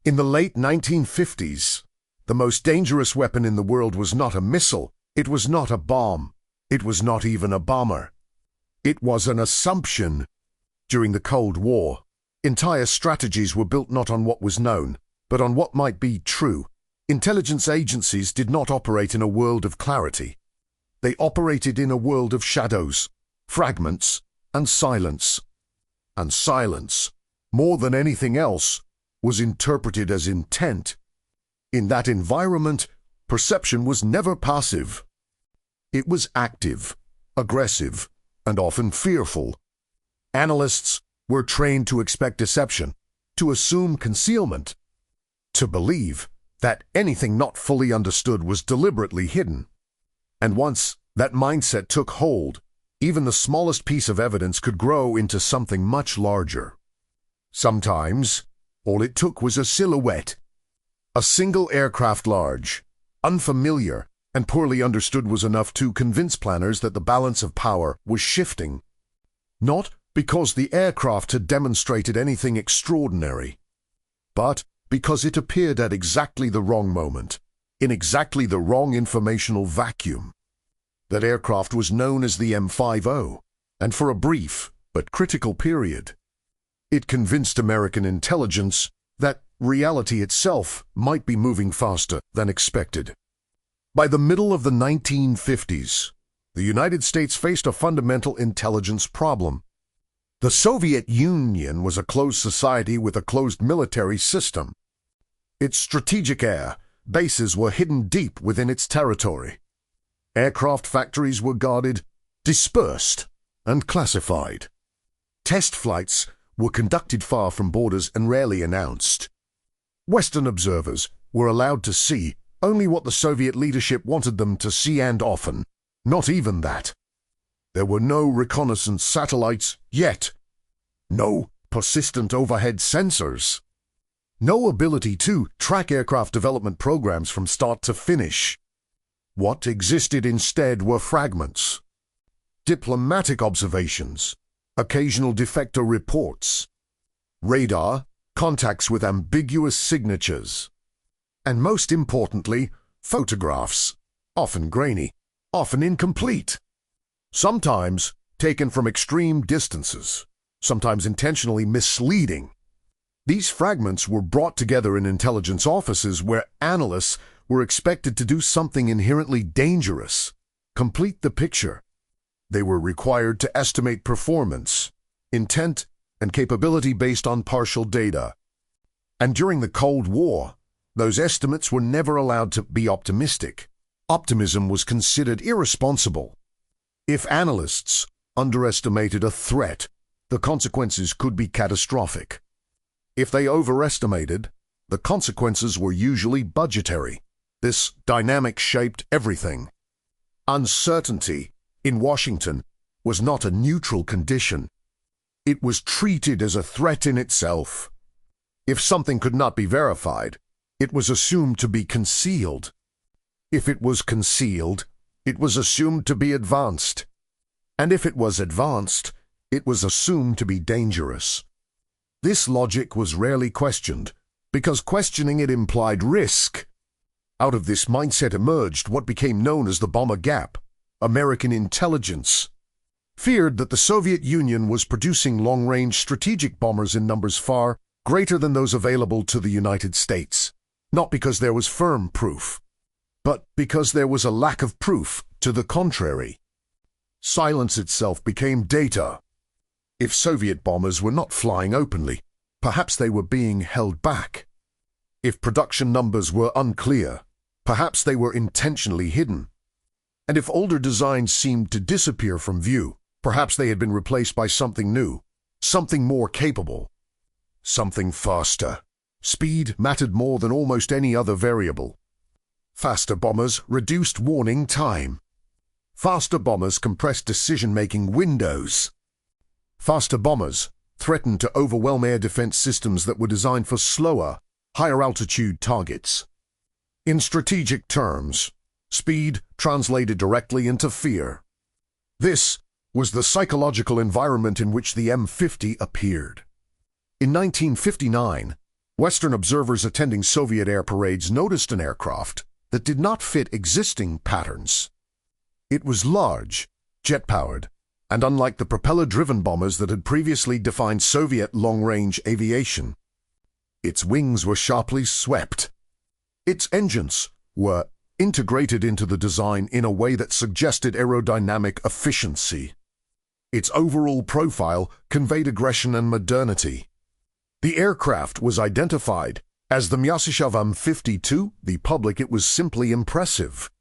In the late 1950s, the most dangerous weapon in the world was not a missile, it was not a bomb, it was not even a bomber. It was an assumption. During the Cold War, entire strategies were built not on what was known, but on what might be true. Intelligence agencies did not operate in a world of clarity. They operated in a world of shadows, fragments, and silence. And silence, more than anything else, was interpreted as intent. In that environment, perception was never passive. It was active, aggressive, and often fearful. Analysts were trained to expect deception, to assume concealment, to believe that anything not fully understood was deliberately hidden. And once that mindset took hold, even the smallest piece of evidence could grow into something much larger. Sometimes, all it took was a silhouette. A single aircraft large, unfamiliar, and poorly understood was enough to convince planners that the balance of power was shifting. Not because the aircraft had demonstrated anything extraordinary, but because it appeared at exactly the wrong moment, in exactly the wrong informational vacuum. That aircraft was known as the M-50, and for a brief but critical period, it convinced American intelligence that reality itself might be moving faster than expected. By the middle of the 1950s, the United States faced a fundamental intelligence problem. The Soviet Union was a closed society with a closed military system. Its strategic air bases were hidden deep within its territory. Aircraft factories were guarded, dispersed, and classified. Test flights were conducted far from borders and rarely announced. Western observers were allowed to see only what the Soviet leadership wanted them to see, and often not even that. There were no reconnaissance satellites yet, no persistent overhead sensors, no ability to track aircraft development programs from start to finish. What existed instead were fragments, diplomatic observations, occasional defector reports, radar, contacts with ambiguous signatures, and most importantly, photographs, often grainy, often incomplete, sometimes taken from extreme distances, sometimes intentionally misleading. These fragments were brought together in intelligence offices where analysts were expected to do something inherently dangerous, complete the picture. They were required to estimate performance, intent, and capability based on partial data. And during the Cold War, those estimates were never allowed to be optimistic. Optimism was considered irresponsible. If analysts underestimated a threat, the consequences could be catastrophic. If they overestimated, the consequences were usually budgetary. This dynamic shaped everything. Uncertainty in Washington was not a neutral condition. It was treated as a threat in itself. If something could not be verified, it was assumed to be concealed. If it was concealed, it was assumed to be advanced. And if it was advanced, it was assumed to be dangerous. This logic was rarely questioned, because questioning it implied risk. Out of this mindset emerged what became known as the bomber gap. American intelligence feared that the Soviet Union was producing long-range strategic bombers in numbers far greater than those available to the United States, not because there was firm proof, but because there was a lack of proof to the contrary. Silence itself became data. If Soviet bombers were not flying openly, perhaps they were being held back. If production numbers were unclear, perhaps they were intentionally hidden. And if older designs seemed to disappear from view, perhaps they had been replaced by something new, something more capable, something faster. Speed mattered more than almost any other variable. Faster bombers reduced warning time. Faster bombers compressed decision-making windows. Faster bombers threatened to overwhelm air defense systems that were designed for slower, higher-altitude targets. In strategic terms, speed translated directly into fear. This was the psychological environment in which the M-50 appeared. In 1959, Western observers attending Soviet air parades noticed an aircraft that did not fit existing patterns. It was large, jet-powered, and unlike the propeller-driven bombers that had previously defined Soviet long-range aviation, its wings were sharply swept. Its engines were integrated into the design in a way that suggested aerodynamic efficiency. Its overall profile conveyed aggression and modernity. The aircraft was identified as the Myasishchev M-50. To the public, it was simply impressive.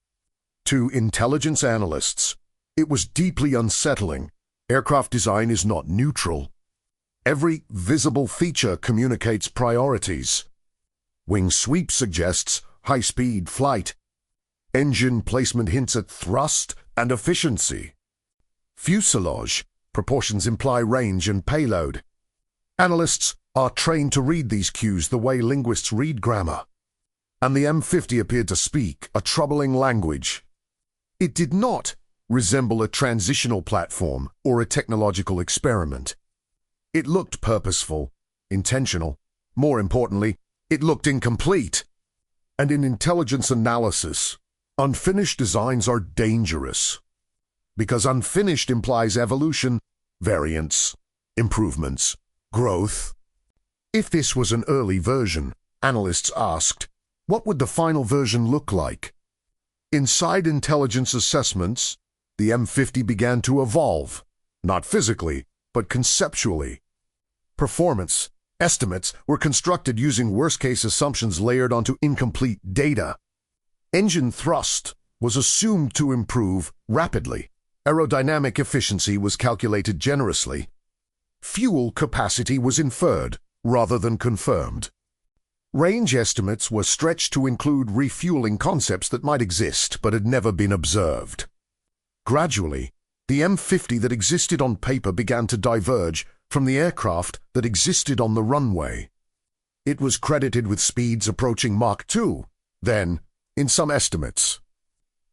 To intelligence analysts, it was deeply unsettling. Aircraft design is not neutral. Every visible feature communicates priorities. Wing sweep suggests high-speed flight. Engine placement hints at thrust and efficiency. Fuselage proportions imply range and payload. Analysts are trained to read these cues the way linguists read grammar. And the M-50 appeared to speak a troubling language. It did not resemble a transitional platform or a technological experiment. It looked purposeful, intentional. More importantly, it looked incomplete. And in intelligence analysis, unfinished designs are dangerous. Because unfinished implies evolution, variance, improvements, growth. If this was an early version, analysts asked, what would the final version look like? Inside intelligence assessments, the M-50 began to evolve, not physically, but conceptually. Performance estimates were constructed using worst-case assumptions layered onto incomplete data. Engine thrust was assumed to improve rapidly. Aerodynamic efficiency was calculated generously. Fuel capacity was inferred rather than confirmed. Range estimates were stretched to include refueling concepts that might exist but had never been observed. Gradually, the M-50 that existed on paper began to diverge from the aircraft that existed on the runway. It was credited with speeds approaching Mach 2, then, in some estimates,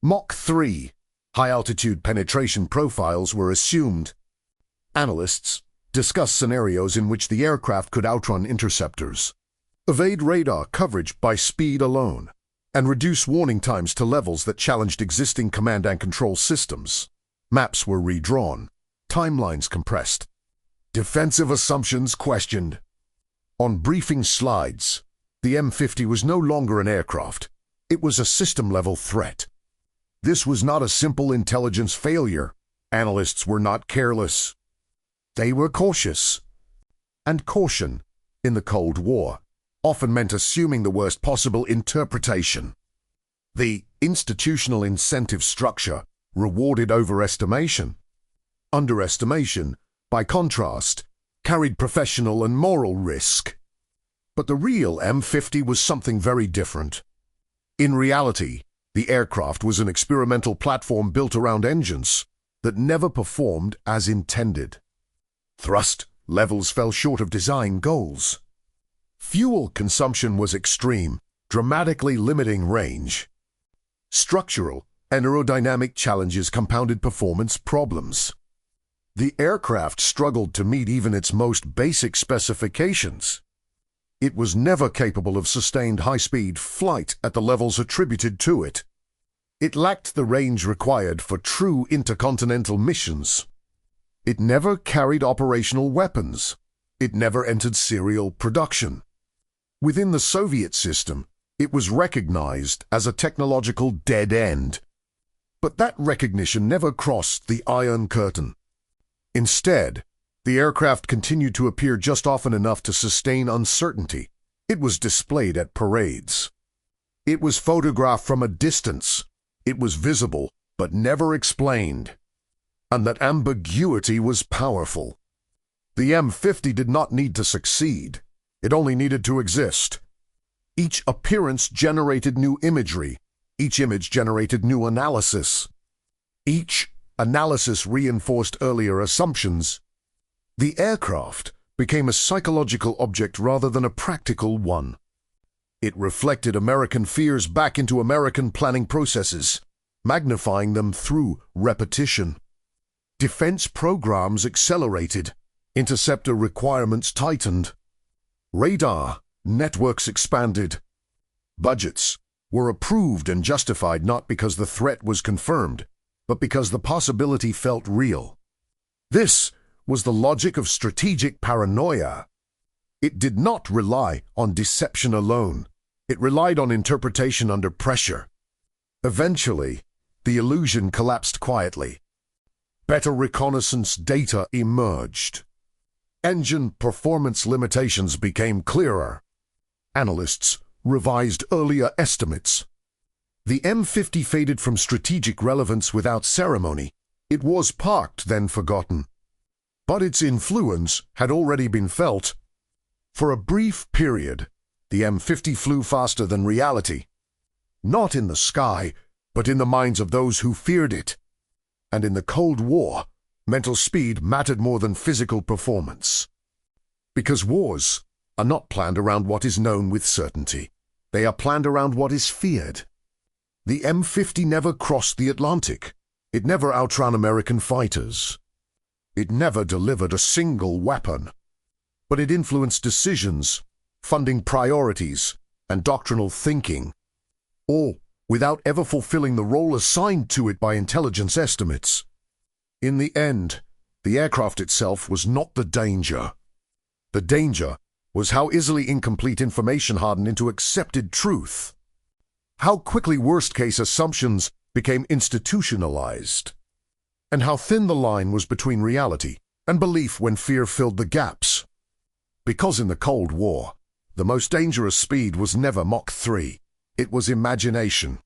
Mach 3. High-altitude penetration profiles were assumed. Analysts discussed scenarios in which the aircraft could outrun interceptors, evade radar coverage by speed alone, and reduce warning times to levels that challenged existing command and control systems. Maps were redrawn, timelines compressed, defensive assumptions questioned. On briefing slides, the M-50 was no longer an aircraft. It was a system-level threat. This was not a simple intelligence failure. Analysts were not careless. They were cautious. And caution, in the Cold War, often meant assuming the worst possible interpretation. The institutional incentive structure rewarded overestimation. Underestimation, by contrast, carried professional and moral risk. But the real M-50 was something very different. In reality, the aircraft was an experimental platform built around engines that never performed as intended. Thrust levels fell short of design goals. Fuel consumption was extreme, dramatically limiting range. Structural and aerodynamic challenges compounded performance problems. The aircraft struggled to meet even its most basic specifications. It was never capable of sustained high-speed flight at the levels attributed to it. It lacked the range required for true intercontinental missions. It never carried operational weapons. It never entered serial production. Within the Soviet system, it was recognized as a technological dead end. But that recognition never crossed the Iron Curtain. Instead, the aircraft continued to appear just often enough to sustain uncertainty. It was displayed at parades. It was photographed from a distance. It was visible, but never explained. And that ambiguity was powerful. The M-50 did not need to succeed. It only needed to exist. Each appearance generated new imagery. Each image generated new analysis. Each analysis reinforced earlier assumptions. The aircraft became a psychological object rather than a practical one. It reflected American fears back into American planning processes, magnifying them through repetition. Defense programs accelerated. Interceptor requirements tightened. Radar Networks expanded. Budgets were approved and justified not because the threat was confirmed, but because the possibility felt real. This was the logic of strategic paranoia. It did not rely on deception alone. It relied on interpretation under pressure. Eventually, the illusion collapsed quietly. Better reconnaissance data emerged. Engine performance limitations became clearer. Analysts revised earlier estimates. The M-50 faded from strategic relevance without ceremony. It was parked, then forgotten. But its influence had already been felt. For a brief period, the M-50 flew faster than reality. Not in the sky, but in the minds of those who feared it. And in the Cold War, mental speed mattered more than physical performance. Because wars are not planned around what is known with certainty. They are planned around what is feared. The M-50 never crossed the Atlantic. It never outran American fighters. It never delivered a single weapon. But it influenced decisions, funding priorities, and doctrinal thinking, all without ever fulfilling the role assigned to it by intelligence estimates. In the end, the aircraft itself was not the danger. The danger was how easily incomplete information hardened into accepted truth. How quickly worst-case assumptions became institutionalized. And how thin the line was between reality and belief when fear filled the gaps. Because in the Cold War, the most dangerous speed was never Mach 3. It was imagination.